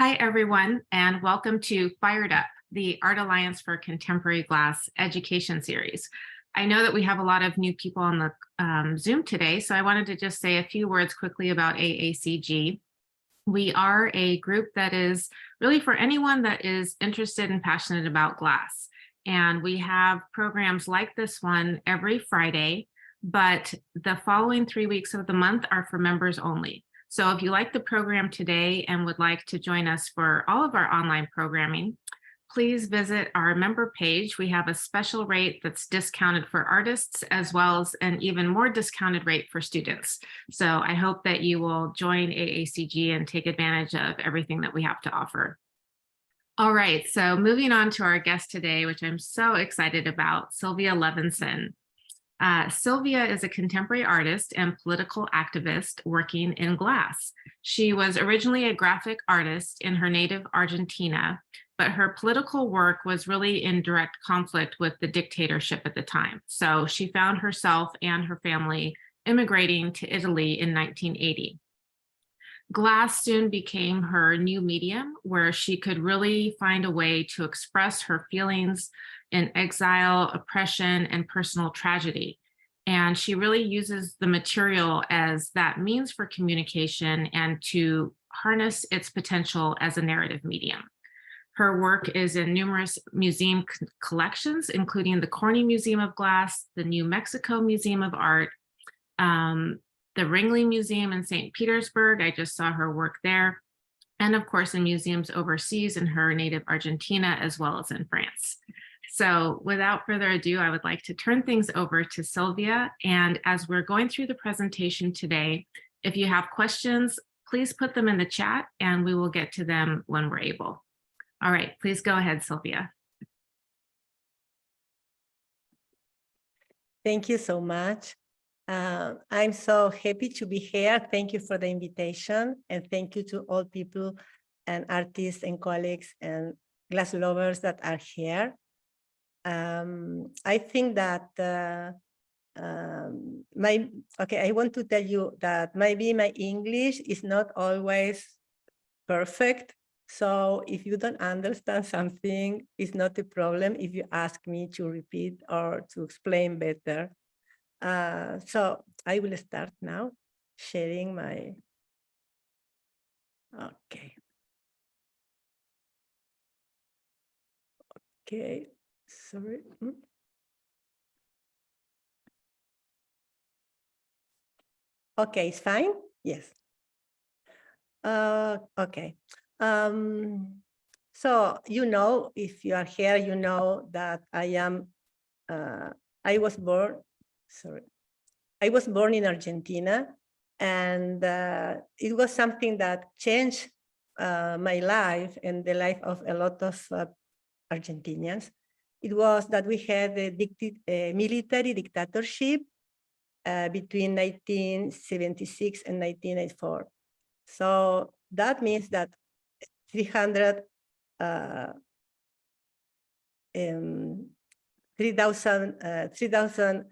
Hi, everyone, and welcome to Fired Up, the Art Alliance for Contemporary Glass Education Series. I know that we have a lot of new people on the Zoom today, so I wanted to just say a few words quickly about AACG. We are a group that is really for anyone that is interested and passionate about glass. And we have programs like this one every Friday, but the following 3 weeks of the month are for members only. So if you like the program today and would like to join us for all of our online programming, please visit our member page. We have a special rate that's discounted for artists as well as an even more discounted rate for students. So I hope that you will join AACG and take advantage of everything that we have to offer. All right, so moving on to our guest today, which I'm so excited about, Silvia Levenson. Silvia is a contemporary artist and political activist working in glass. She was originally a graphic artist in her native Argentina, but her political work was really in direct conflict with the dictatorship at the time. So she found herself and her family immigrating to Italy in 1980. Glass soon became her new medium where she could really find a way to express her feelings in exile, oppression, and personal tragedy. And she really uses the material as that means for communication and to harness its potential as a narrative medium. Her work is in numerous museum collections, including the Corning Museum of Glass, the New Mexico Museum of Art, the Ringling Museum in St. Petersburg. I just saw her work there. And of course, in museums overseas in her native Argentina, as well as in France. So without further ado, I would like to turn things over to Silvia. And as we're going through the presentation today, if you have questions, please put them in the chat and we will get to them when we're able. All right, please go ahead, Silvia. Thank you so much. I'm so happy to be here. Thank you for the invitation. And thank you to all people and artists and colleagues and glass lovers that are here. I think that I want to tell you that maybe my English is not always perfect. So if you don't understand something, it's not a problem if you ask me to repeat or to explain better. So I will start now sharing my, okay. Okay, sorry. Okay, it's fine? Yes. Okay. So, you know, if you are here, you know that I was born in Argentina, and it was something that changed my life and the life of a lot of Argentinians. It was that we had a military dictatorship between 1976 and 1984. So that means that 30,000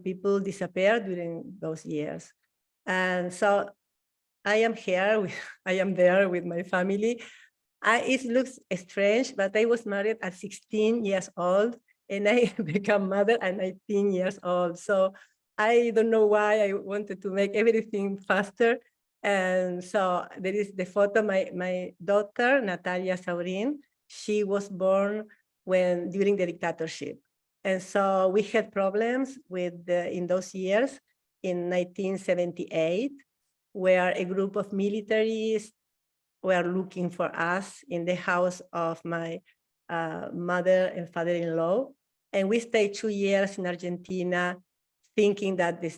people disappeared during those years. And so I am here, I am there with my family. It looks strange, but I was married at 16 years old and I became mother at 19 years old. So I don't know why I wanted to make everything faster. And so there is the photo, my daughter, Natalia Saurin, she was born during the dictatorship. And so we had problems in those years in 1978, where a group of militaries were looking for us in the house of my mother and father-in-law. And we stayed 2 years in Argentina thinking that the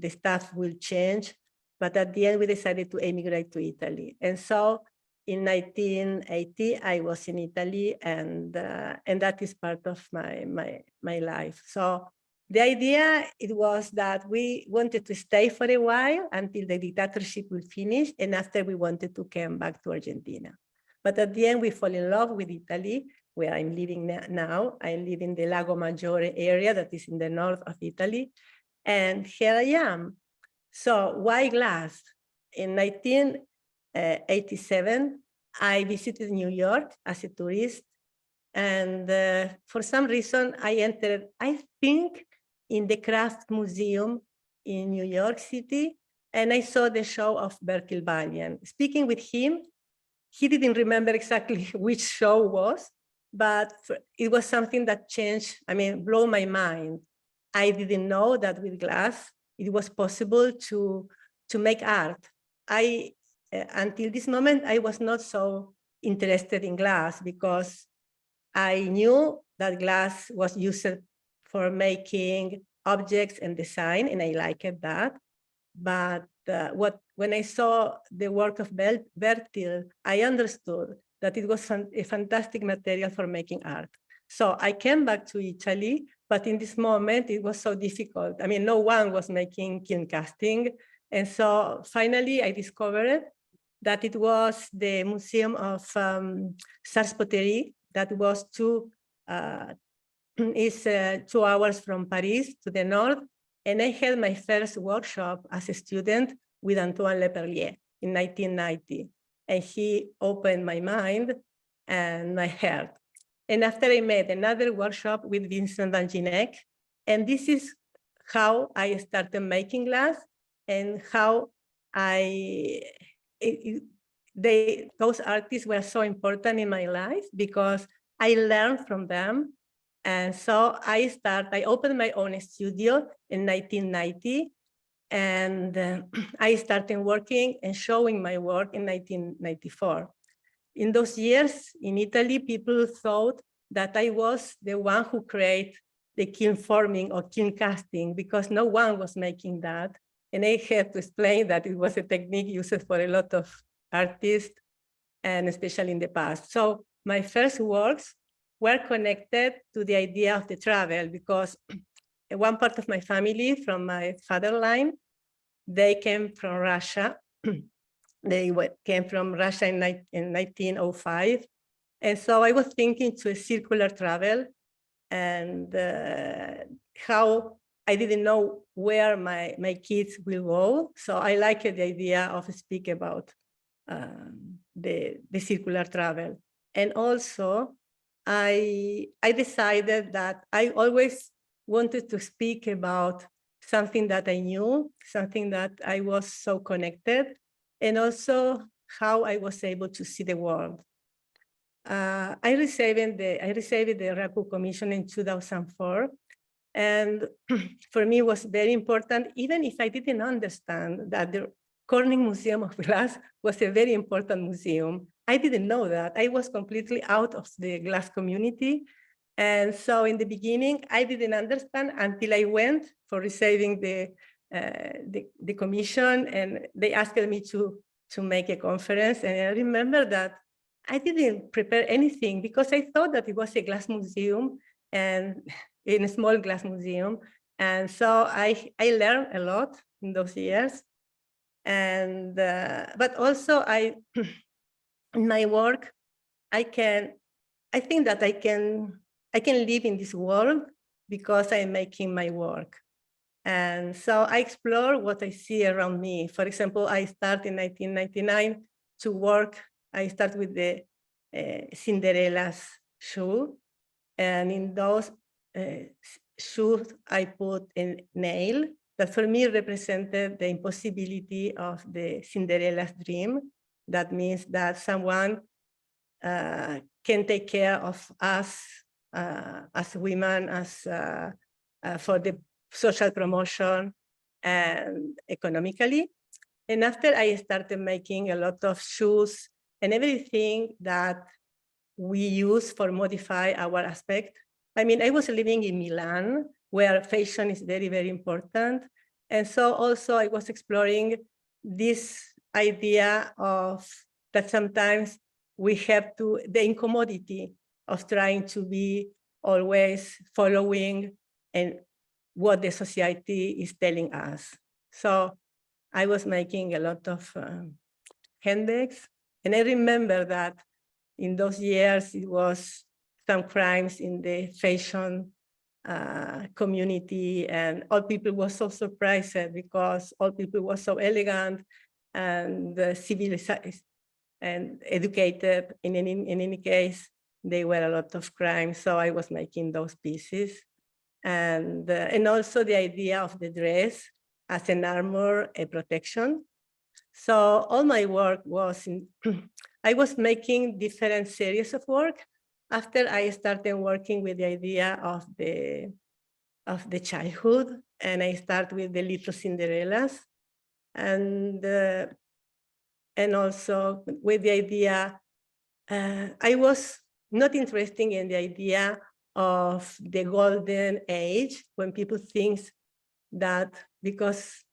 stuff will change. But at the end, we decided to emigrate to Italy. And so in 1980, I was in Italy, and that is part of my life. So the idea, it was that we wanted to stay for a while until the dictatorship will finish, and after we wanted to come back to Argentina. But at the end, we fall in love with Italy, where I'm living now. I live in the Lago Maggiore area that is in the north of Italy, and here I am. So why glass? In 1987, I visited New York as a tourist. And for some reason, I entered, I think, in the Craft Museum in New York City, and I saw the show of Bert Kilbanian. Speaking with him, he didn't remember exactly which show was, but it was something that changed, blew my mind. I didn't know that with glass, it was possible to make art. Until this moment, I was not so interested in glass because I knew that glass was used for making objects and design, and I liked that. But when I saw the work of Bertil, I understood that it was a fantastic material for making art. So I came back to Italy, but in this moment, it was so difficult. No one was making kiln casting. And so finally, I discovered that it was the Museum of Sars Poterie that was 2 hours from Paris to the north. And I had my first workshop as a student with Antoine Leperlier in 1990. And he opened my mind and my heart. And after I made another workshop with Vincent Van Ginek, and this is how I started making glass and how those artists were so important in my life because I learned from them. And so I opened my own studio in 1990, and I started working and showing my work in 1994. In those years in Italy, people thought that I was the one who created the kiln forming or kiln casting because no one was making that. And I had to explain that it was a technique used for a lot of artists, and especially in the past. So my first works were connected to the idea of the travel because one part of my family from my father line, they came from Russia. They came from Russia in 1905. And so I was thinking to a circular travel and how I didn't know where my kids will go. So I liked the idea of speak about the circular travel. And also I decided that I always wanted to speak about something that I knew, something that I was so connected, and also how I was able to see the world. I received the Raku Commission in 2004. And for me, it was very important, even if I didn't understand that the Corning Museum of Glass was a very important museum. I didn't know that. I was completely out of the glass community. And so in the beginning, I didn't understand until I went for receiving the commission, and they asked me to make a conference. And I remember that I didn't prepare anything because I thought that it was a glass museum and in a small glass museum. And so I learned a lot in those years. And but also in my work, I think that I can live in this world because I'm making my work. And so I explore what I see around me. For example, I start in 1999 to work. I start with the Cinderella's shoe. And in those shoes, I put a nail that for me represented the impossibility of the Cinderella's dream. That means that someone can take care of us as women, as for the social promotion and economically. And after I started making a lot of shoes and everything that we use for modify our aspect. I was living in Milan, where fashion is very, very important. And so also I was exploring this idea of that sometimes we have to, the incommodity of trying to be always following and what the society is telling us. So I was making a lot of handbags. And I remember that in those years, it was some crimes in the fashion community, and all people were so surprised because all people were so elegant and and educated. In any case, there were a lot of crimes, so I was making those pieces. And also the idea of the dress as an armor, a protection. So all my work was I was making different series of work after I started working with the idea of the childhood, and I start with the Little Cinderellas, and also with the idea, I was not interested in the idea of the golden age, when people think that because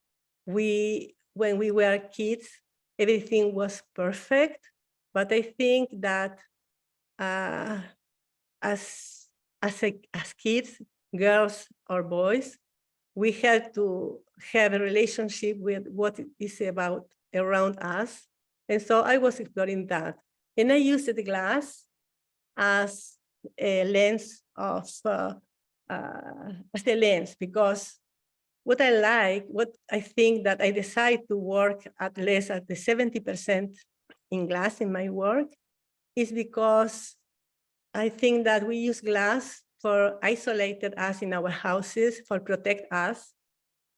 when we were kids, everything was perfect. But I think that as kids, girls or boys, we had to have a relationship with what is about around us. And so I was exploring that. And I used the glass as a lens because what I think that I decide to work at least at the 70% in glass in my work is because I think that we use glass for isolated us in our houses, for protect us,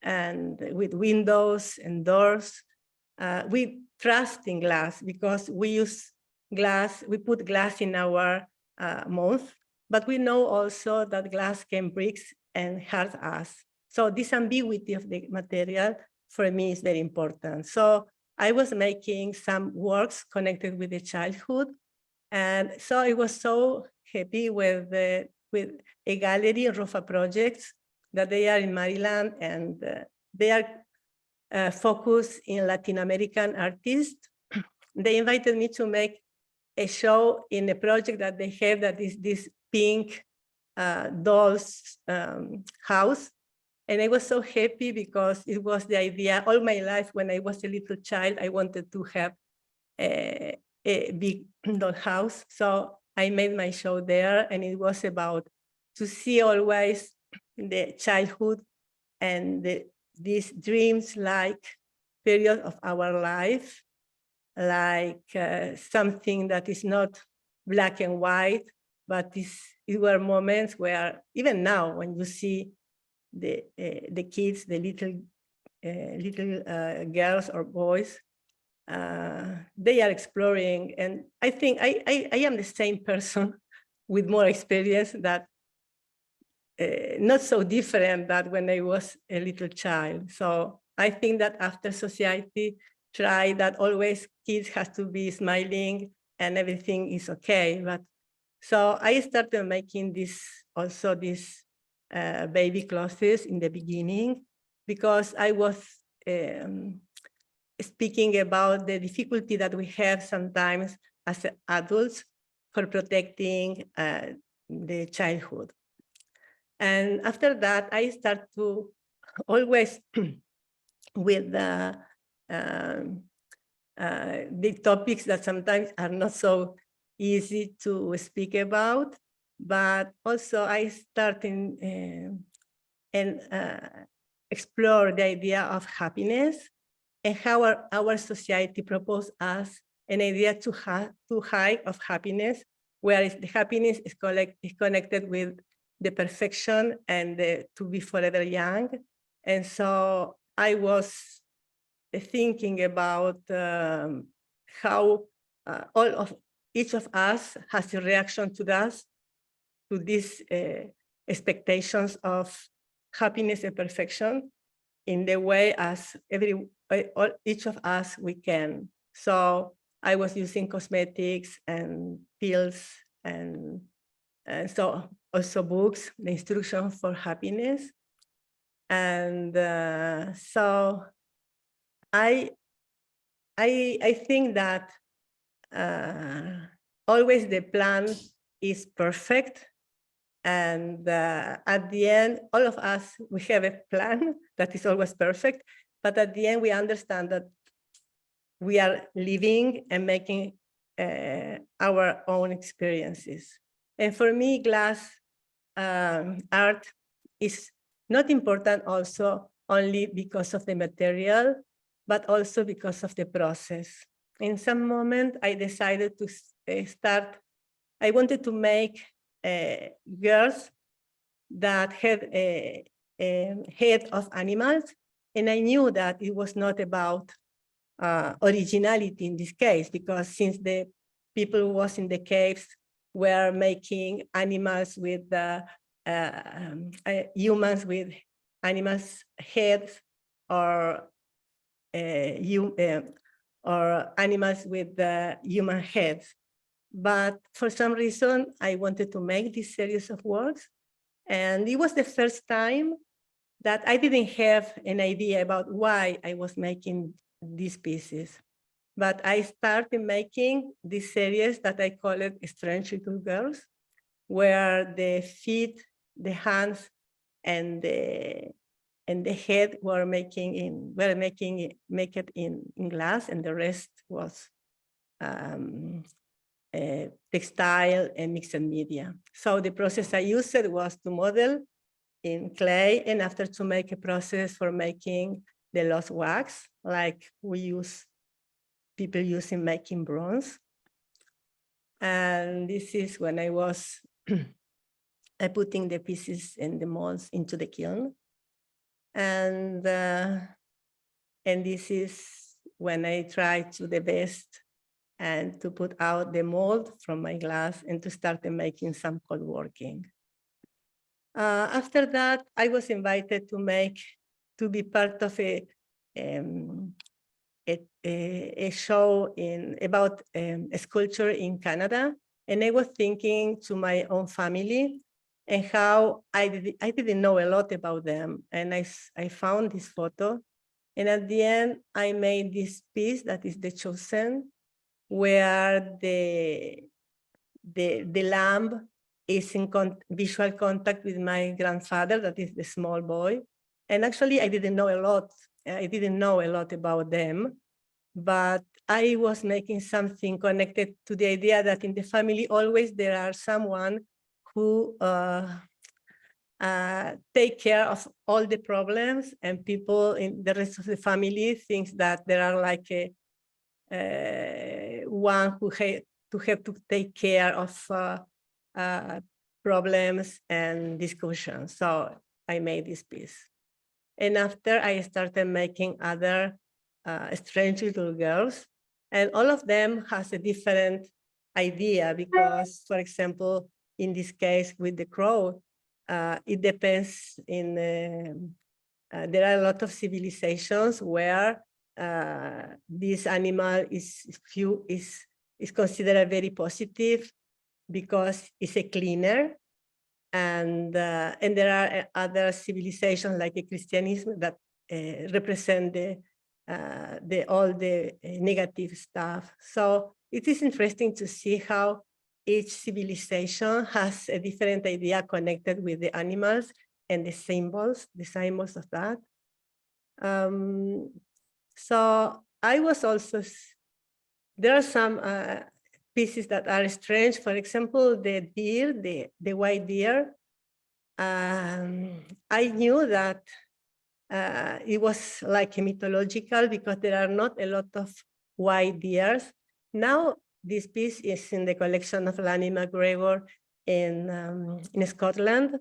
and with windows and doors. We trust in glass because we use glass, we put glass in our mouth, but we know also that glass can break and hurt us. So this ambiguity of the material for me is very important. So I was making some works connected with the childhood. And so I was so happy with a gallery, Rofa Projects, that they are in Maryland, and they are focused in Latin American artists. They invited me to make a show in a project that they have that is this pink doll's house. And I was so happy because it was the idea all my life. When I was a little child, I wanted to have a big doll house. So I made my show there, and it was about to see always the childhood and these dreams-like period of our life, like something that is not black and white, but it were moments where even now, when you see the kids, the little girls or boys, they are exploring. And I think I am the same person with more experience, that not so different that when I was a little child. So I think that after society try that always kids have to be smiling and everything is okay. But so I started making these baby clothes in the beginning, because I was speaking about the difficulty that we have sometimes as adults for protecting the childhood. And after that, I start to always with the topics that sometimes are not so easy to speak about, but also I start and explore the idea of happiness and how our society proposed us an idea too high of happiness, whereas the happiness is connected with the perfection and to be forever young. And so I was thinking about how each of us has a reaction to these expectations of happiness and perfection in the way as each of us we can. So I was using cosmetics and pills, and so also books, the instruction for happiness. And so I think that always the plan is perfect. And at the end, all of us, we have a plan that is always perfect. But at the end, we understand that we are living and making our own experiences. And for me, glass art is not important also only because of the material, but also because of the process. in some moment, I decided to start. I wanted to make girls that had a head of animals, and I knew that it was not about originality in this case, because since the people who was in the caves were making animals with humans with animals' heads, or or animals with human heads. But for some reason, I wanted to make this series of works. And it was the first time that I didn't have an idea about why I was making these pieces. But I started making this series that I call it Strange Little Girls, where the feet, the hands, and the head were make it in glass, and the rest was textile and mixed media. So the process I used was to model in clay, and after to make a process for making the lost wax, like people use in making bronze. And this is when I was putting the pieces and the molds into the kiln. And this is when I tried to the best and to put out the mold from my glass and to start making some cold working. After that, I was invited to be part of a show about sculpture in Canada. And I was thinking to my own family and how I didn't know a lot about them. And I found this photo. And at the end, I made this piece that is the chosen, where the lamb is in visual contact with my grandfather, that is the small boy. And actually, I didn't know a lot. I didn't know a lot about them, but I was making something connected to the idea that in the family, always there are someone who take care of all the problems, and people in the rest of the family thinks that there are like one who have to take care of problems and discussions. So I made this piece. And after I started making other strange little girls, and all of them has a different idea, because, for example, in this case with the crow, it depends in, there are a lot of civilizations where this animal is considered very positive because it's a cleaner. And there are other civilizations like Christianism that represent all the negative stuff. So it is interesting to see how each civilization has a different idea connected with the animals and the symbols of that. So I was also, there are some pieces that are strange. For example, the deer, the white deer. I knew that it was like a mythological, because there are not a lot of white deers. Now this piece is in the collection of Lanny McGregor in Scotland,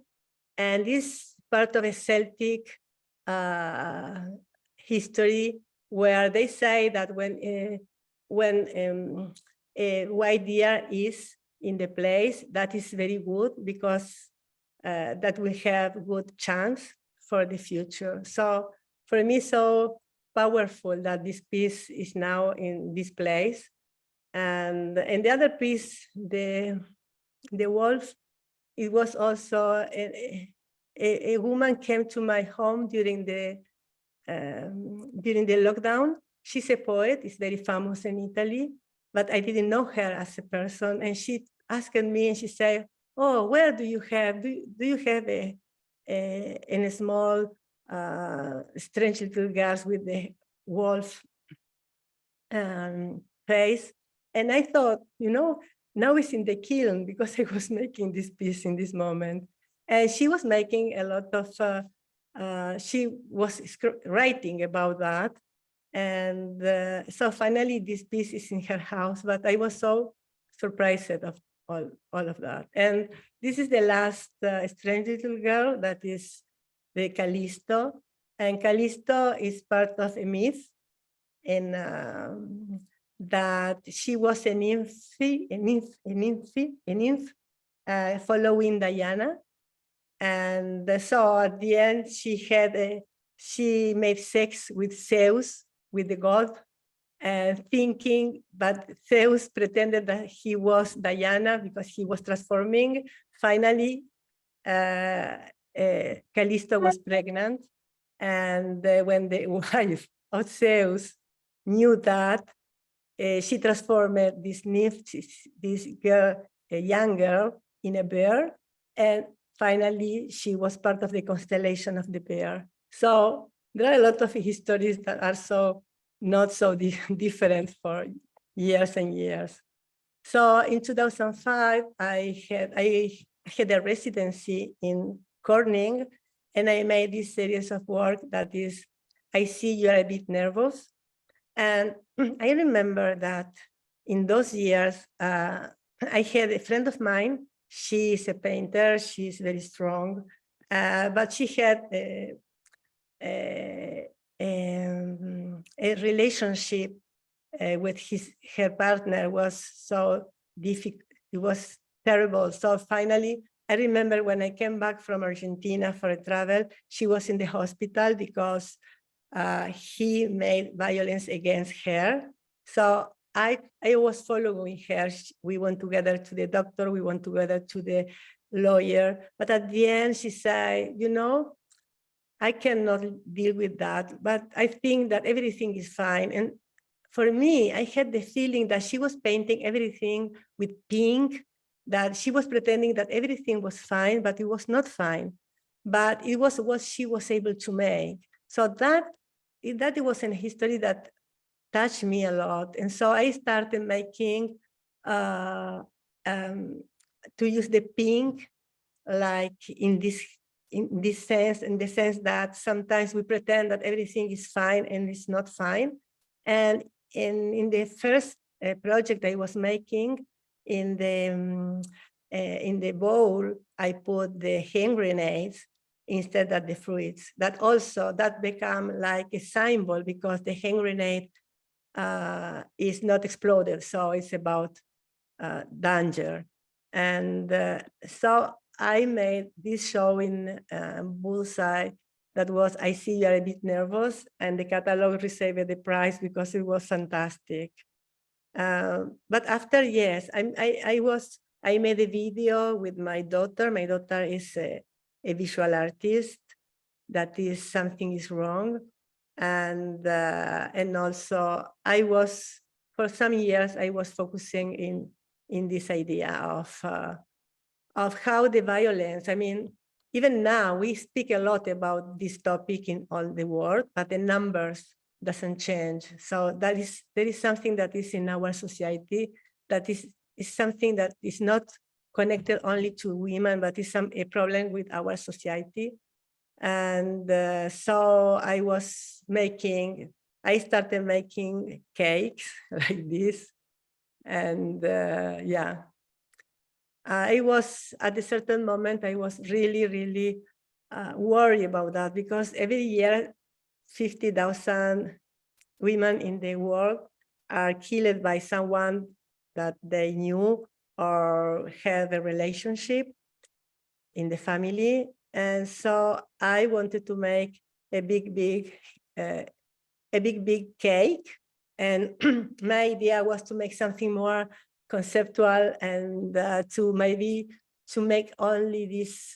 and is part of a Celtic history, where they say that when a white deer is in the place, that is very good, because that will have good chance for the future. So for me, so powerful that this piece is now in this place. And the other piece, the wolf, it was also a woman came to my home during the lockdown. She's a poet, is very famous in Italy, but I didn't know her as a person. And she asked me, and she said, "Oh, where do you have a small strange little girls with the wolf face?" And I thought, now it's in the kiln, because I was making this piece in this moment. And she was making a lot of, she was writing about that. And so finally this piece is in her house, but I was so surprised of all of that. And this is the last strange little girl, that is the Callisto. And Callisto is part of a myth, and that she was a nymph following Diana. And so at the end, she made sex with Zeus, with the god, and thinking, but Zeus pretended that he was Diana because he was transforming. Finally, Callisto was pregnant. And when the wife of Zeus knew that, she transformed this nymph, this girl, a young girl, in a bear. And finally, she was part of the constellation of the bear. So there are a lot of histories that are so not so different for years and years. So in 2005, I had a residency in Corning, and I made this series of work that is, I See You Are a Bit Nervous. And I remember that in those years, I had a friend of mine. She is a painter. She's very strong, but she had a relationship with her partner was so difficult. It was terrible. So finally, I remember when I came back from Argentina for a travel, she was in the hospital because he made violence against her. So I was following her. We went together to the doctor. We went together to the lawyer. But at the end, she said, you know, I cannot deal with that, but I think that everything is fine. And for me, I had the feeling that she was painting everything with pink, that she was pretending that everything was fine, but it was not fine. But it was what she was able to make. So that it was a history that touched me a lot. And so I started making, to use the pink, like in this sense, in the sense that sometimes we pretend that everything is fine and it's not fine. And in the first project I was making, in the bowl, I put the hand grenades instead of the fruits. That become like a symbol, because the hand grenade is not exploded, so it's about danger. And so I made this show in Bullseye that was I See You Are a Bit Nervous, and the catalog received the prize because it was fantastic. But after, yes, I made a video with my daughter. My daughter is a visual artist. That is, something is wrong. And also for some years, I was focusing in this idea of how the violence, I mean, even now we speak a lot about this topic in all the world, but the numbers doesn't change. So there is something that is in our society that is something that is not connected only to women, but is a problem with our society. And so I started making cakes like this. And yeah, I was, at a certain moment, I was really, really worried about that, because every year, 50,000 women in the world are killed by someone that they knew or had a relationship in the family. And so I wanted to make a big cake. And my idea was to make something more conceptual, and to make only this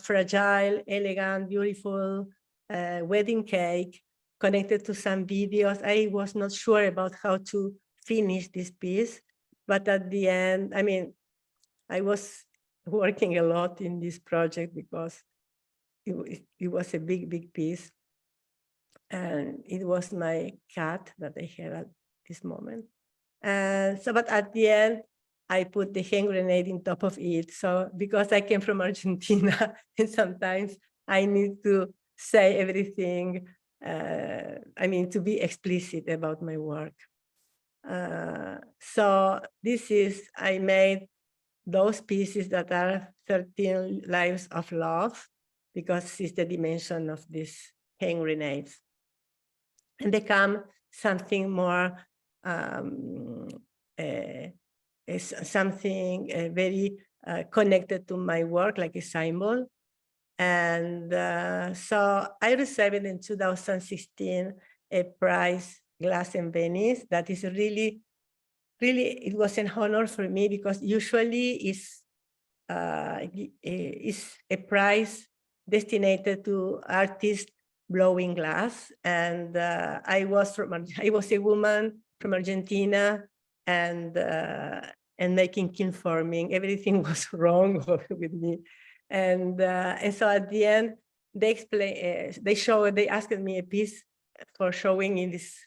fragile, elegant, beautiful wedding cake connected to some videos. I was not sure about how to finish this piece, but at the end, I mean, I was working a lot in this project because it was a big piece. And it was my cat that I had at this moment. And so, but at the end, I put the hand grenade on top of it. So because I came from Argentina, and sometimes I need to say everything I mean, to be explicit about my work. So this is, I made those pieces that are 13 lives of love, because it's the dimension of these hand grenades, and become something more, is something very connected to my work, like a symbol. And so I received in 2016 a prize, Glass in Venice, that is really, it was an honor for me, because usually is a prize destined to artists blowing glass. And I was a woman from Argentina, and making kiln forming. Everything was wrong with me. And so at the end, they they asked me a piece for showing in this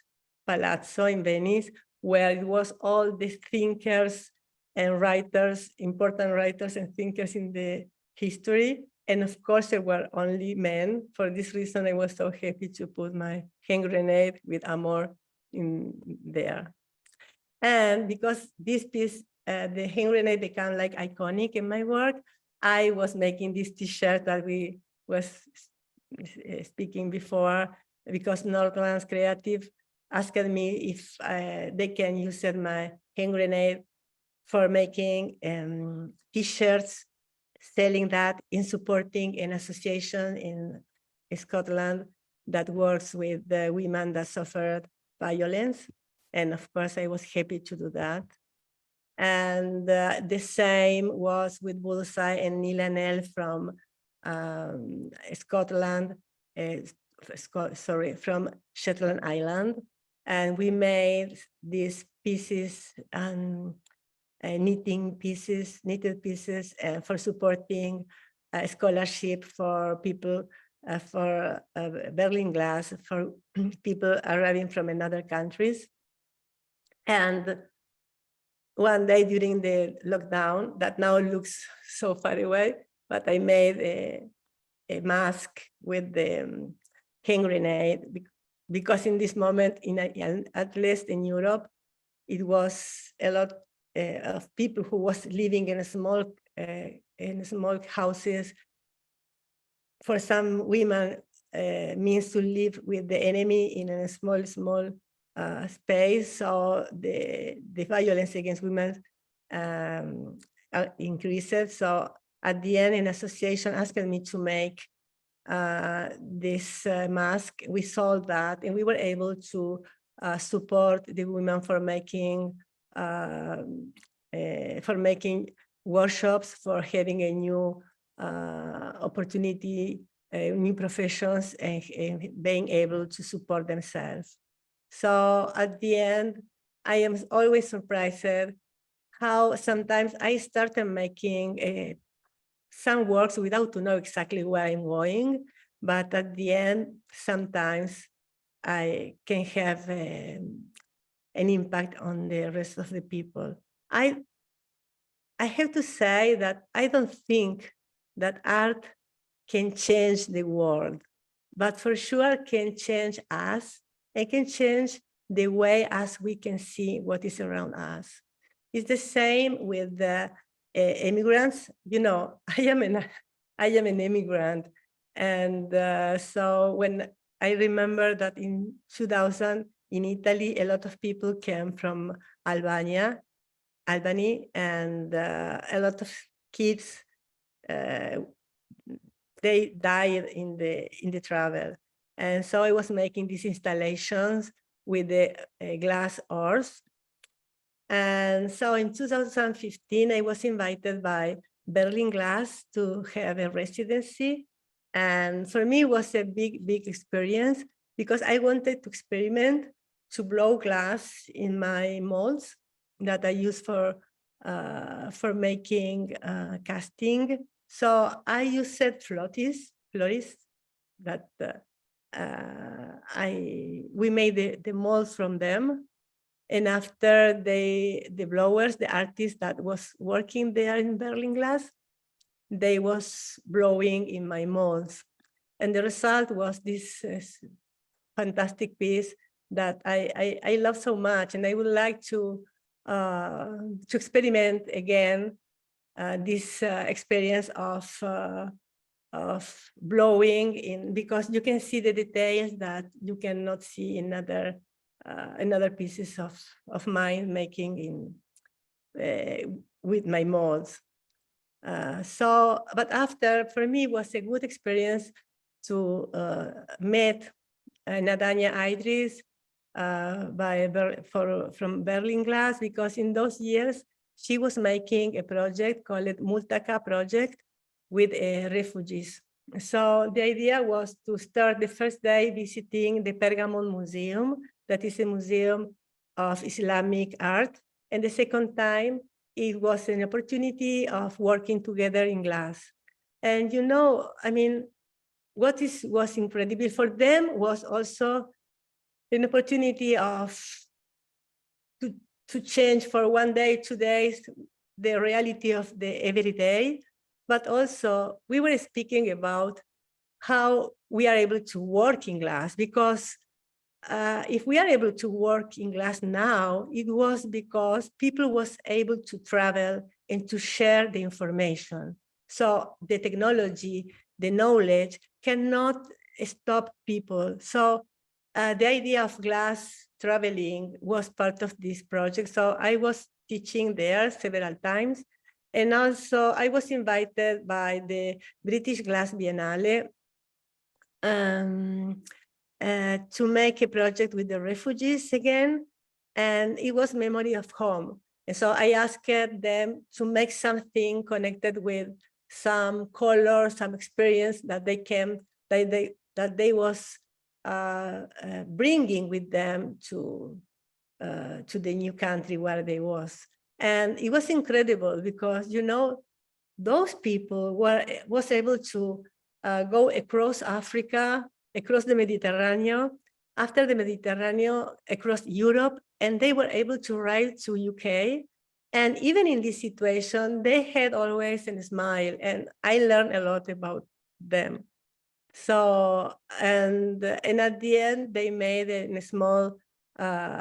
palazzo in Venice, where it was all these thinkers and writers, important writers and thinkers in the history. And of course, there were only men. For this reason, I was so happy to put my hand grenade with Amor in there. And because this piece, the hand grenade became like iconic in my work, I was making this T-shirt that we was speaking before, because Northlands Creative asked me if they can use my hand grenade for making T-shirts, selling that, in supporting an association in Scotland that works with the women that suffered violence. And of course, I was happy to do that. And the same was with Bullseye and Neil and Elle from Scotland, from Shetland Island. And we made these pieces, knitted pieces for supporting scholarship for people, for Berlin Glass, for people arriving from another countries. And one day during the lockdown, that now looks so far away, but I made a mask with the hand grenade, because in this moment, at least in Europe, it was a lot of people who was living in small houses. For some women, means to live with the enemy in a small space. So the violence against women increases. So at the end, an association asked me to make this mask. We sold that, and we were able to support the women for making workshops, for having a new opportunity, new professions, and being able to support themselves. So at the end, I am always surprised how sometimes I started making some works without to know exactly where I'm going, but at the end, sometimes I can have an impact on the rest of the people. I have to say that I don't think that art can change the world, but for sure can change us, and can change the way as we can see what is around us. It's the same with the immigrants. You know, I am an immigrant, and so when I remember that in 2000 in Italy, a lot of people came from Albany, and a lot of kids they died in the travel. And so I was making these installations with the glass ores. And so in 2015, I was invited by Berlin Glass to have a residency. And for me, it was a big experience, because I wanted to experiment to blow glass in my molds that I use for making casting. So I used flotis that we made the molds from them. And after the blowers, the artists that was working there in Berlin Glass, they was blowing in my molds. And the result was this fantastic piece that I love so much, and I would like to experiment again this experience of blowing in, because you can see the details that you cannot see in other pieces of mine making in with my molds. But after, for me, it was a good experience to meet Nadania Idris from Berlin Glass, because in those years, she was making a project called Multaka Project with refugees. So the idea was to start the first day visiting the Pergamon Museum, that is a museum of Islamic art. And the second time, it was an opportunity of working together in glass. And you know, I mean, what was incredible for them was also an opportunity to change for 1 day, 2 days, the reality of the everyday. But also, we were speaking about how we are able to work in glass, because if we are able to work in glass now, it was because people was able to travel and to share the information. So the technology, the knowledge cannot stop people. So the idea of glass traveling was part of this project. So I was teaching there several times. And also I was invited by the British Glass Biennale to make a project with the refugees again. And it was memory of home. And so I asked them to make something connected with some color, some experience that they was bringing with them to the new country where they was. And it was incredible because, you know, those people was able to go across Africa, across the Mediterranean, after the Mediterranean, across Europe, and they were able to ride to UK. And even in this situation, they had always a smile, and I learned a lot about them. So, and at the end, they made a small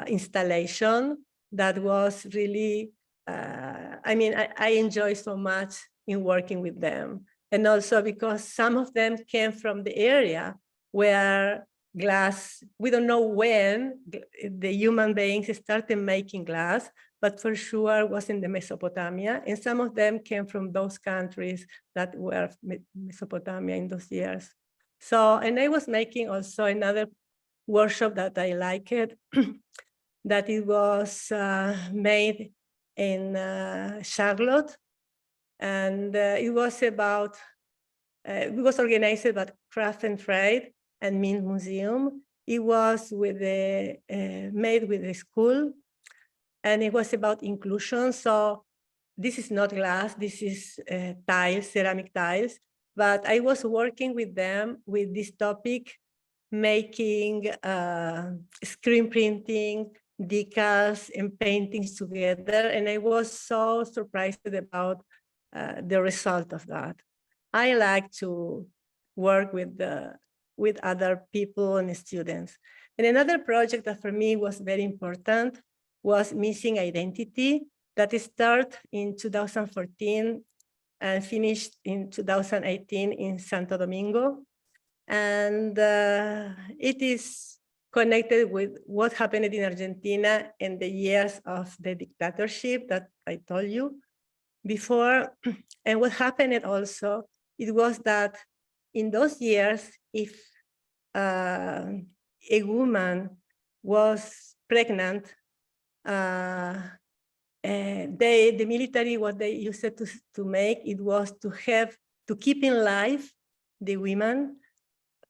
installation that was really, I mean, I enjoy so much in working with them. And also because some of them came from the area where glass, we don't know when the human beings started making glass, but for sure was in the Mesopotamia. And some of them came from those countries that were Mesopotamia in those years. So, and I was making also another workshop that I liked, that it was made in Charlotte. And it was about, it was organized by Craft and Trade and Mint Museum. It was with made with the school, and it was about inclusion. So this is not glass, this is tiles, ceramic tiles. But I was working with them with this topic, making screen printing, decals, and paintings together. And I was so surprised about the result of that. I like to work with other people and students. And another project that for me was very important was Missing Identity, that started in 2014 and finished in 2018 in Santo Domingo. And it is connected with what happened in Argentina in the years of the dictatorship that I told you before. And what happened also, it was that in those years, if a woman was pregnant, the military, what they used to make, it was to keep in life the women,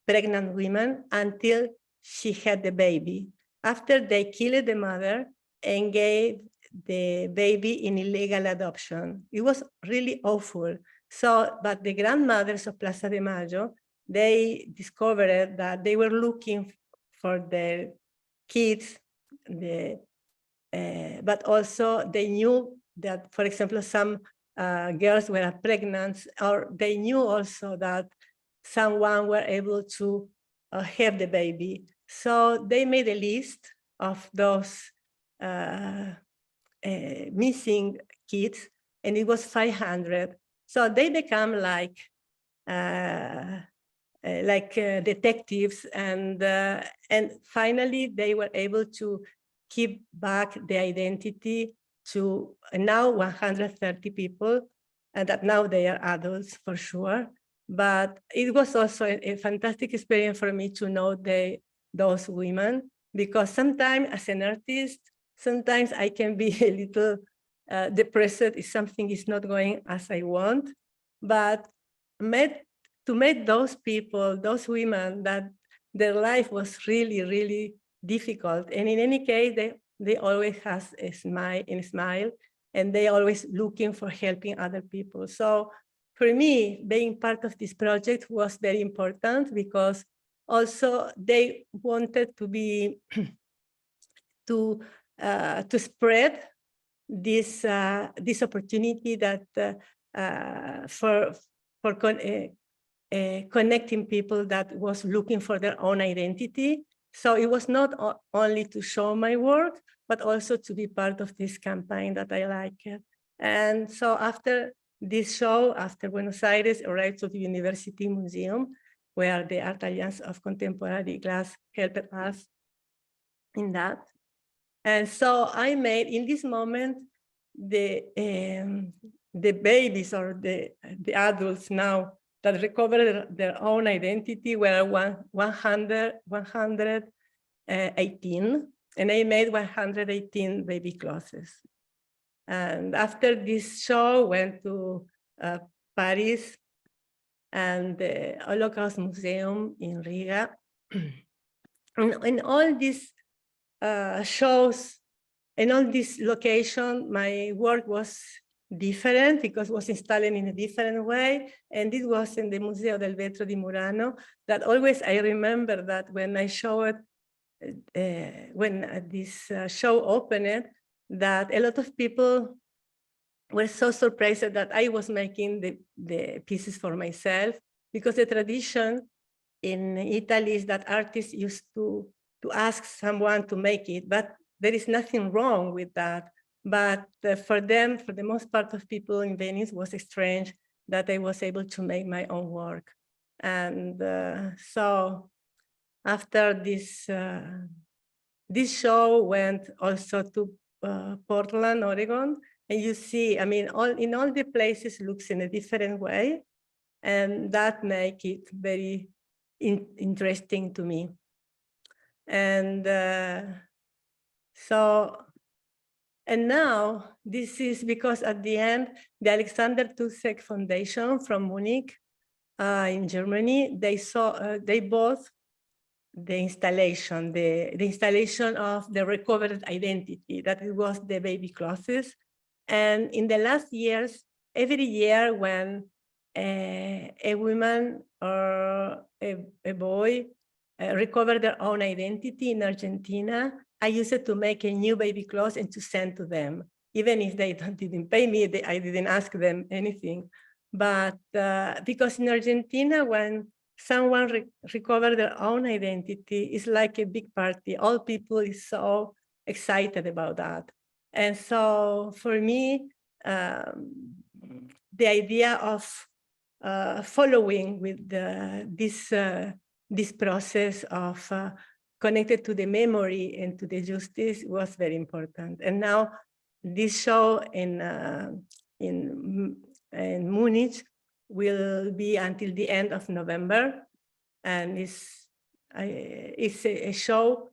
pregnant women, until she had the baby. After they killed the mother and gave the baby in illegal adoption. It was really awful. So, but the grandmothers of Plaza de Mayo, they discovered that they were looking for their kids, but also they knew that, for example, some girls were pregnant, or they knew also that someone were able to have the baby. So they made a list of those missing kids, and it was 500. So they become like detectives, and finally they were able to keep back the identity to now 130 people, and that now they are adults for sure. But it was also a fantastic experience for me to know those women, because sometimes as an artist, sometimes I can be a little depressed if something is not going as I want. But to meet those people, those women, that their life was really, really difficult. And in any case, they always has a smile, and they always looking for helping other people. So for me, being part of this project was very important, because also they wanted to be to spread this this opportunity that for connecting people that was looking for their own identity. So it was not only to show my work, but also to be part of this campaign that I like. And so after this show, after Buenos Aires, arrived to the University Museum, where the Art Alliance of Contemporary Glass helped us in that. And so I made, in this moment, the babies, or the adults now that recovered their own identity, were 118, and I made 118 baby clothes. And after this show, went to Paris and the Holocaust Museum in Riga. And all these shows, in all this location, my work was different, because it was installed in a different way. And it was in the Museo del Vetro di Murano, that always I remember that when I showed, when this show opened, that a lot of people were so surprised that I was making the pieces for myself, because the tradition in Italy is that artists used to ask someone to make it, but there is nothing wrong with that. But for them, for the most part of people in Venice, was strange that I was able to make my own work. And so after this, this show went also to Portland, Oregon, and you see, I mean, in all the places looks in a different way, and that make it very interesting to me. And and now this is because at the end, the Alexander Tussek Foundation from Munich in Germany, they bought the installation, the installation of the recovered identity, that it was the baby clothes. And in the last years, every year when a woman or a boy recover their own identity in Argentina, I used it to make a new baby clothes and to send to them. Even if they didn't pay me, I didn't ask them anything. But because in Argentina, when someone recover their own identity, it's like a big party. All people is so excited about that. And so for me, the idea of following with this process of connected to the memory and to the justice was very important. And now this show in Munich will be until the end of November, and it's a show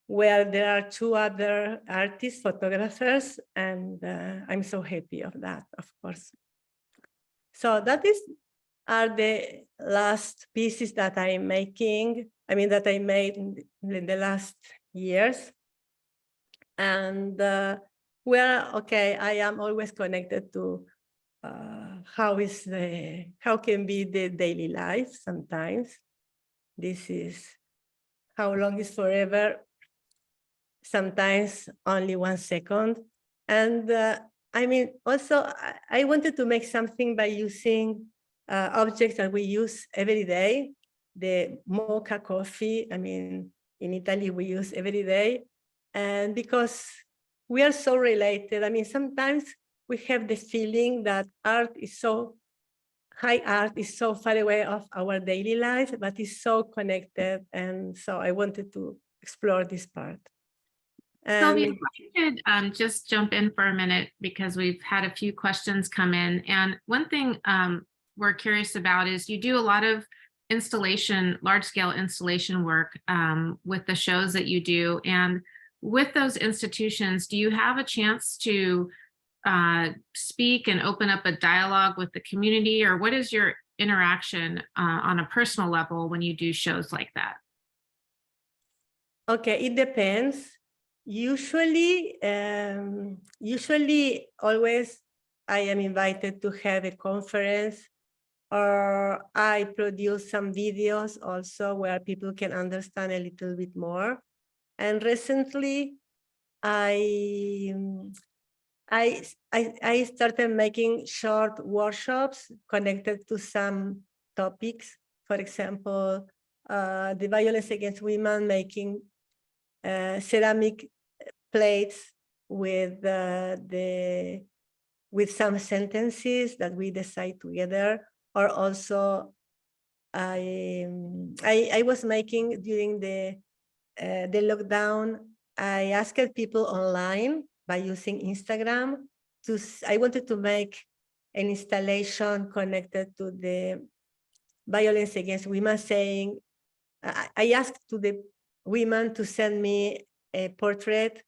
where there are 2 other artists, photographers, and I'm so happy of that, of course. So that are the last pieces that I'm making, that I made in the last years. And okay, I am always connected to how can be the daily life sometimes. This is how long is forever, sometimes only 1 second. And also I wanted to make something by using objects that we use every day. The mocha coffee, in Italy we use every day. And because we are so related, I mean, sometimes we have the feeling that high art is so far away of our daily life, but it's so connected. And so I wanted to explore this part. Sylvia, And if I could just jump in for a minute because we've had a few questions come in. And one thing we're curious about is you do a lot of large scale installation work with the shows that you do. And with those institutions, do you have a chance to speak and open up a dialogue with the community, or what is your interaction on a personal level when you do shows like that? okay, it depends. Usually, always I am invited to have a conference, or I produce some videos also where people can understand a little bit more. And recently, I started making short workshops connected to some topics. For example, the violence against women, making ceramic plates with with some sentences that we decide together. Or also, I was making during the lockdown. I asked people online by using Instagram I wanted to make an installation connected to the violence against women, saying, I asked to the women to send me a portrait,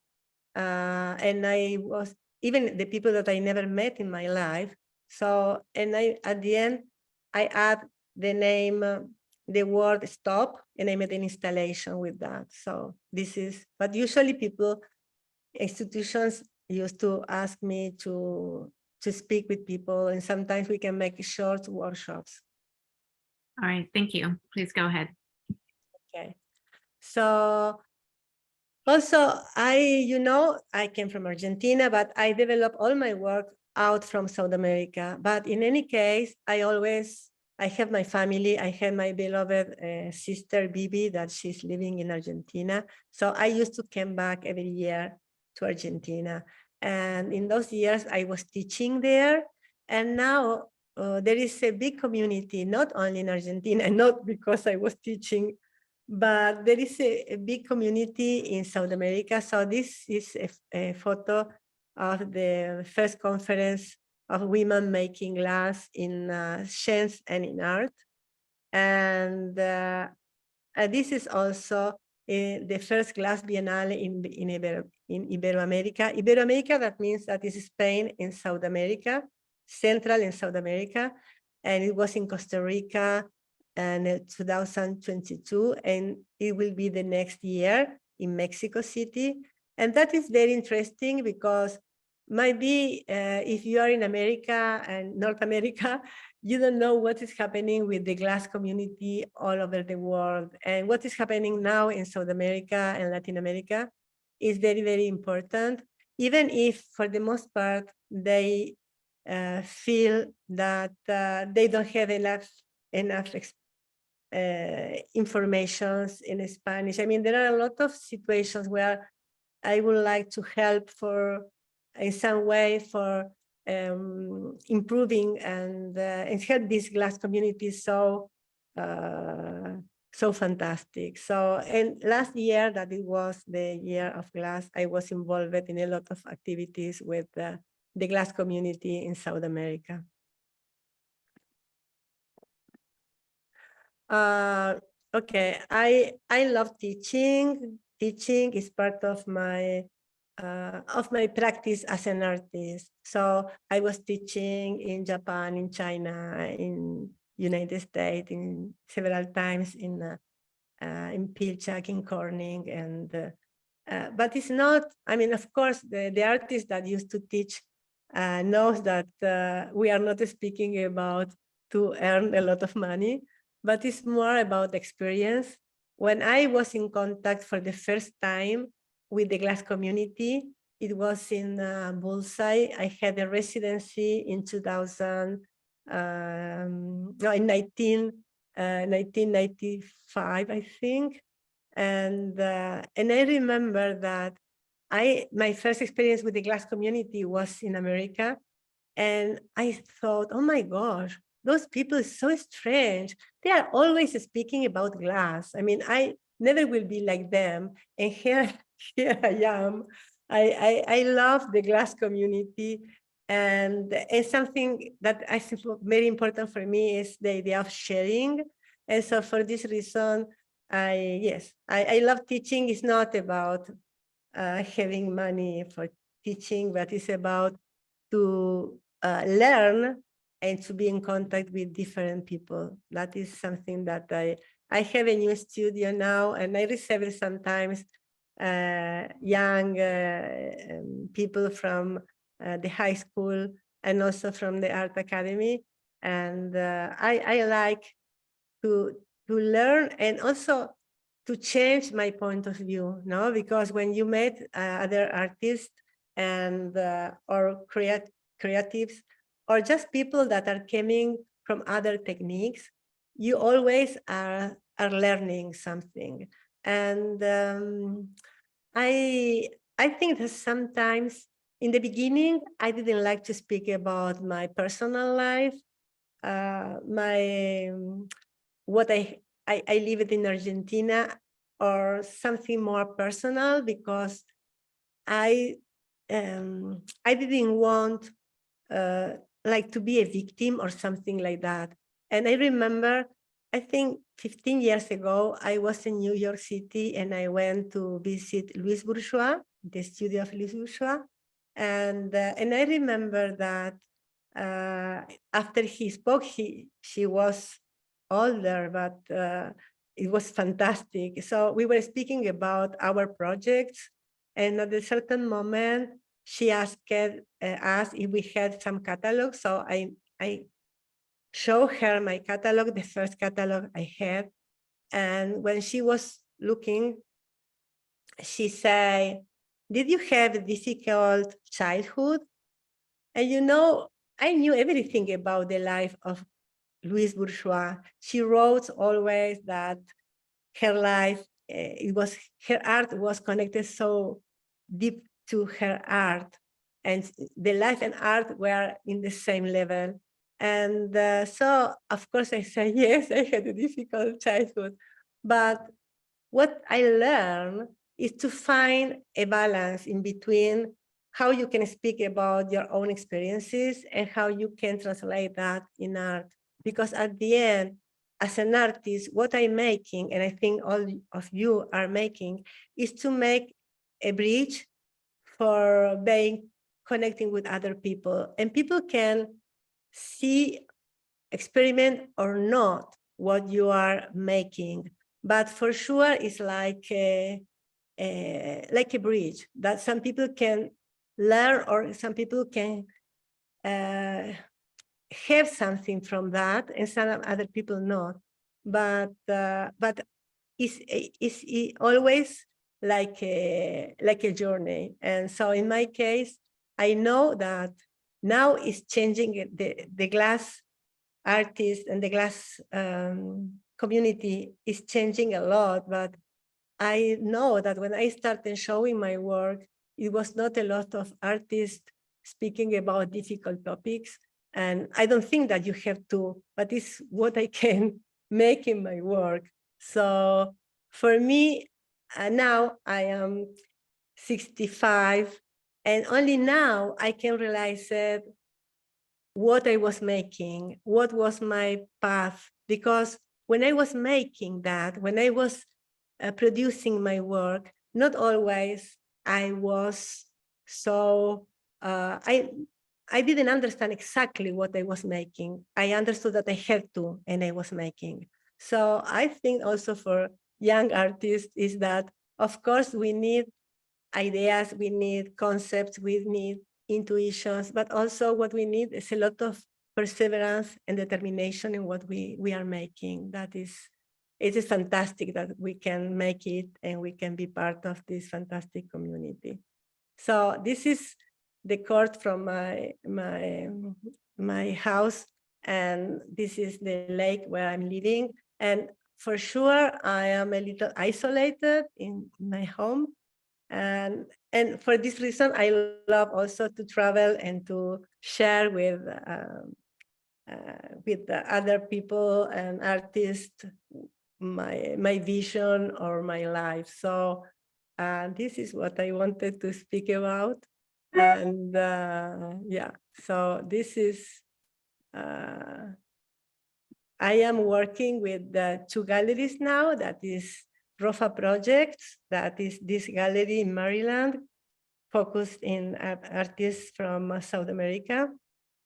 and I was, even the people that I never met in my life. So, and at the end, I add the name, the word stop, and I made an installation with that. So this is, but usually institutions used to ask me to speak with people, and sometimes we can make short workshops. All right, thank you. Please go ahead. Okay. So also, I came from Argentina, but I developed all my work out from South America. But in any case, I have my family. I have my beloved sister, Bibi, that she's living in Argentina. So I used to come back every year to Argentina. And in those years, I was teaching there. And now there is a big community, not only in Argentina, not because I was teaching, but there is a big community in South America. So this is a photo of the first conference of women making glass in science and in art. And this is also the first glass biennale in Iberoamerica. Iberoamerica, that means that is Spain and South America, Central and South America. And it was in Costa Rica and 2022, and it will be the next year in Mexico City. And that is very interesting because maybe if you are in America and North America, you don't know what is happening with the glass community all over the world. And what is happening now in South America and Latin America is very, very important, even if for the most part, they feel that they don't have enough informations in Spanish. I mean, there are a lot of situations where I would like to help in some way for improving and help this glass community so fantastic. So, and last year, that it was the year of glass, I was involved in a lot of activities with the glass community in South America. Okay, I love teaching. Teaching is part of my practice as an artist. So I was teaching in Japan, in China, in United States, in several times in Pilchuck, in Corning, and but it's not. I mean, of course, the artist that used to teach knows that we are not speaking about to earn a lot of money, but it's more about experience. When I was in contact for the first time with the glass community, it was in Bullseye. I had a residency in 1995, I think. And I remember that my first experience with the glass community was in America. And I thought, oh my gosh, those people are so strange. They are always speaking about glass. I mean, I never will be like them. And here, here I am. I love the glass community. And something that I think very important for me is the idea of sharing. And so for this reason, I love teaching. It's not about having money for teaching, but it's about to learn and to be in contact with different people. That is something that I have a new studio now, and I receive sometimes young people from the high school and also from the art academy. And I like to learn and also to change my point of view, no? Because when you meet other artists and or creatives or just people that are coming from other techniques, you always are learning something. And I think that sometimes in the beginning I didn't like to speak about my personal life, my what I lived in Argentina, or something more personal, because I didn't want like to be a victim or something like that. And I remember, I think 15 years ago, I was in New York City and I went to visit Louis Bourgeois, the studio of Louis Bourgeois. And I remember that after he spoke, she was older, but it was fantastic. So we were speaking about our projects, and at a certain moment, she asked us if we had some catalog. So I showed her my catalog, the first catalog I had. And when she was looking, she said, "Did you have a difficult childhood?" And you know, I knew everything about the life of Louise Bourgeois. She wrote always that her life, her art was connected so deep to her art, and the life and art were in the same level. And so, of course, I said, yes, I had a difficult childhood. But what I learned is to find a balance in between how you can speak about your own experiences and how you can translate that in art. Because at the end, as an artist, what I'm making, and I think all of you are making, is to make a bridge for being connecting with other people. And people can see, experiment or not what you are making. But for sure, it's like a bridge that some people can learn, or some people can have something from that, and some other people not. But it's always like a journey. And so in my case, I know that now it's changing. The glass artist and the glass community is changing a lot, but I know that when I started showing my work, it was not a lot of artists speaking about difficult topics. And I don't think that you have to, but it's what I can make in my work. So for me, now I am 65, and only now I can realize that what I was making, what was my path. Because when I was making that, when I was producing my work, not always I was so, I didn't understand exactly what I was making. I understood that I had to, and I was making. So I think also for young artists is that, of course, we need ideas, we need concepts, we need intuitions, but also what we need is a lot of perseverance and determination in what we are making. It is fantastic that we can make it and we can be part of this fantastic community. So this is the court from my house, and this is the lake where I'm living. And for sure, I am a little isolated in my home. And for this reason, I love also to travel and to share with the other people and artists my vision or my life. So this is what I wanted to speak about. And yeah, so this is, I am working with the two galleries now. That is ROFA Projects, that is this gallery in Maryland, focused in artists from South America,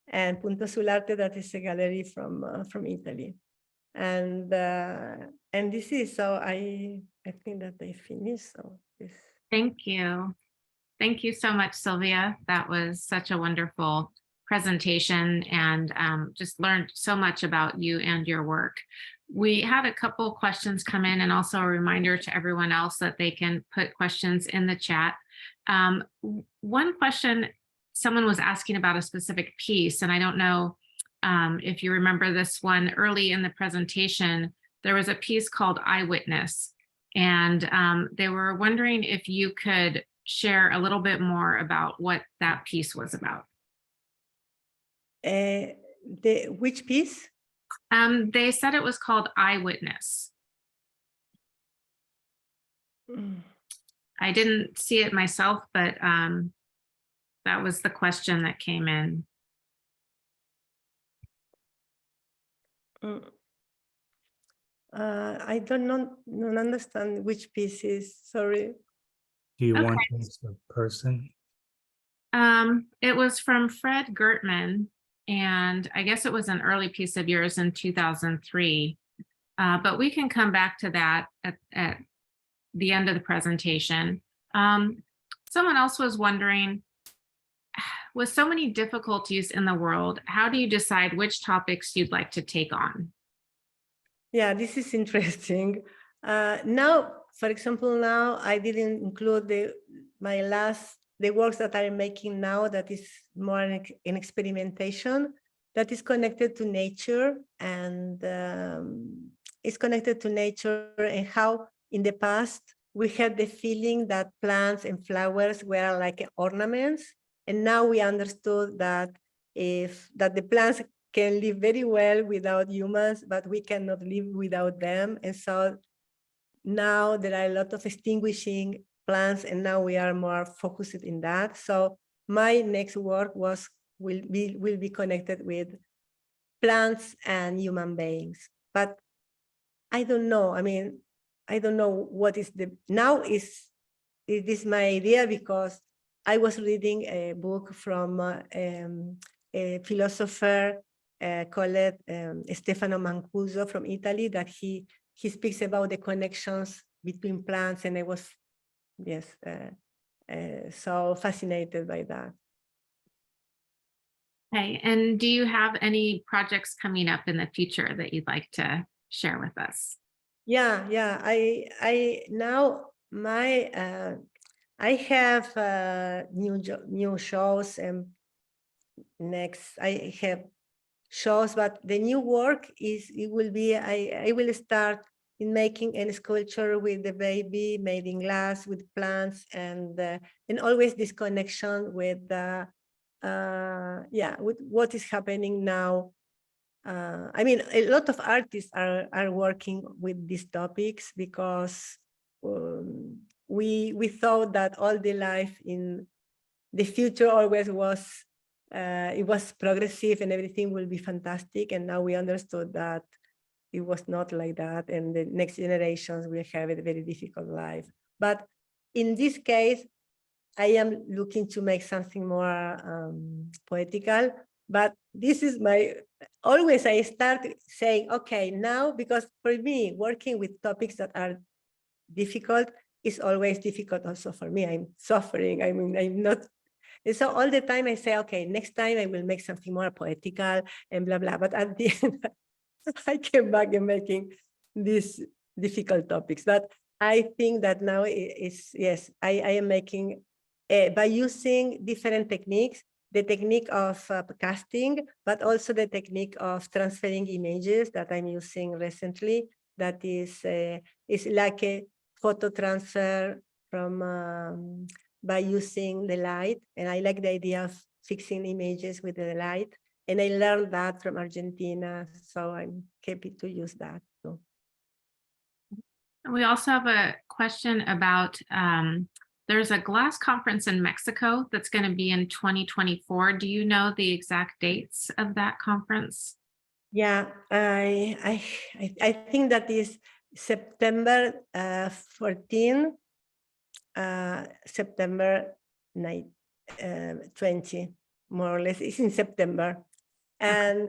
and Punto Sularte, that is a gallery from Italy. And this is, so I think that I finished. So this. Thank you. Thank you so much, Sylvia. That was such a wonderful presentation, and just learned so much about you and your work. We had a couple questions come in, and also a reminder to everyone else that they can put questions in the chat. One question, someone was asking about a specific piece, and I don't know if you remember this one. Early in the presentation, there was a piece called Eyewitness, and they were wondering if you could share a little bit more about what that piece was about. Which piece? They said it was called Eyewitness. I didn't see it myself, but that was the question that came in. I don't understand which piece is, sorry. Do you Okay. want to ask the person? It was from Fred Gertman, and I guess it was an early piece of yours in 2003, but we can come back to that at the end of the presentation. Someone else was wondering, with so many difficulties in the world, how do you decide which topics you'd like to take on? Yeah, this is interesting. Now, for example, now I didn't include the works that I'm making now, that is more in experimentation, that is connected to nature, and it's connected to nature and how in the past we had the feeling that plants and flowers were like ornaments, and now we understood that the plants can live very well without humans, but we cannot live without them. And so now there are a lot of extinguishing plants, and now we are more focused in that. So my next work will be connected with plants and human beings. But I don't know. I mean, I don't know what is it is my idea, because I was reading a book from a philosopher called Stefano Mancuso from Italy, that he speaks about the connections between plants, and I was, yes, so fascinated by that. Okay, and do you have any projects coming up in the future that you'd like to share with us? Yeah. I now I have new shows, and next I have shows, but the new work will be, I will start in making a sculpture with the baby made in glass with plants, and always this connection with with what is happening now. I mean, a lot of artists are working with these topics, because we thought that all the life in the future always was it was progressive and everything will be fantastic, and now we understood that it was not like that, and the next generations will have a very difficult life. But in this case, I am looking to make something more poetical. But this is always I start saying, okay, now, because for me, working with topics that are difficult is always difficult also for me. I'm suffering. I mean, I'm not. And so all the time I say, okay, next time I will make something more poetical and blah, blah. But at the end, I came back and making these difficult topics. But I think that now yes, I am making, by using different techniques, the technique of casting, but also the technique of transferring images that I'm using recently. that is like a photo transfer from by using the light. And I like the idea of fixing images with the light. And I learned that from Argentina, so I'm happy to use that too. We also have a question about, there's a glass conference in Mexico that's going to be in 2024. Do you know the exact dates of that conference? Yeah, I think that is September 14, September 20, more or less. It's in September. And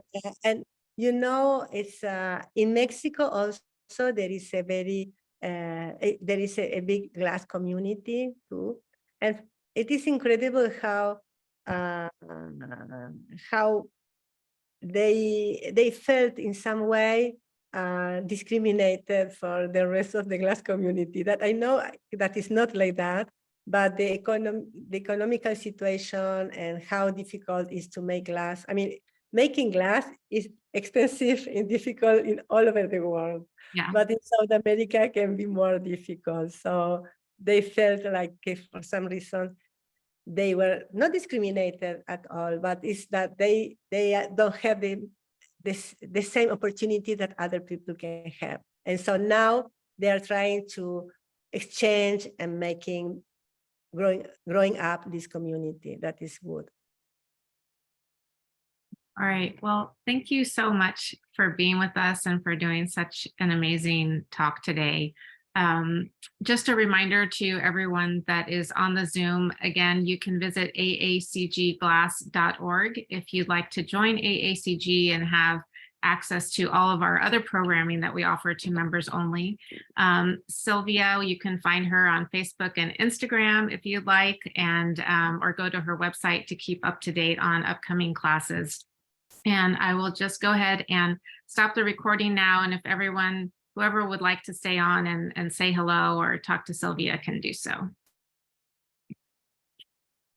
you know, it's in Mexico also there is a very there is a big glass community too, and it is incredible how they felt in some way discriminated for the rest of the glass community. That I know that is not like that, but the economical situation and how difficult it is to make glass. I mean, making glass is expensive and difficult in all over the world. Yeah. But in South America can be more difficult. So they felt like if for some reason they were not discriminated at all, but it's that they don't have the same opportunity that other people can have. And so now they are trying to exchange and growing up this community. That is good. All right. Well, thank you so much for being with us and for doing such an amazing talk today. Just a reminder to everyone that is on the Zoom, again, you can visit aacgglass.org if you'd like to join AACG and have access to all of our other programming that we offer to members only. Silvia, you can find her on Facebook and Instagram if you'd like, and or go to her website to keep up to date on upcoming classes. And I will just go ahead and stop the recording now. And if whoever would like to stay on and say hello or talk to Silvia can do so.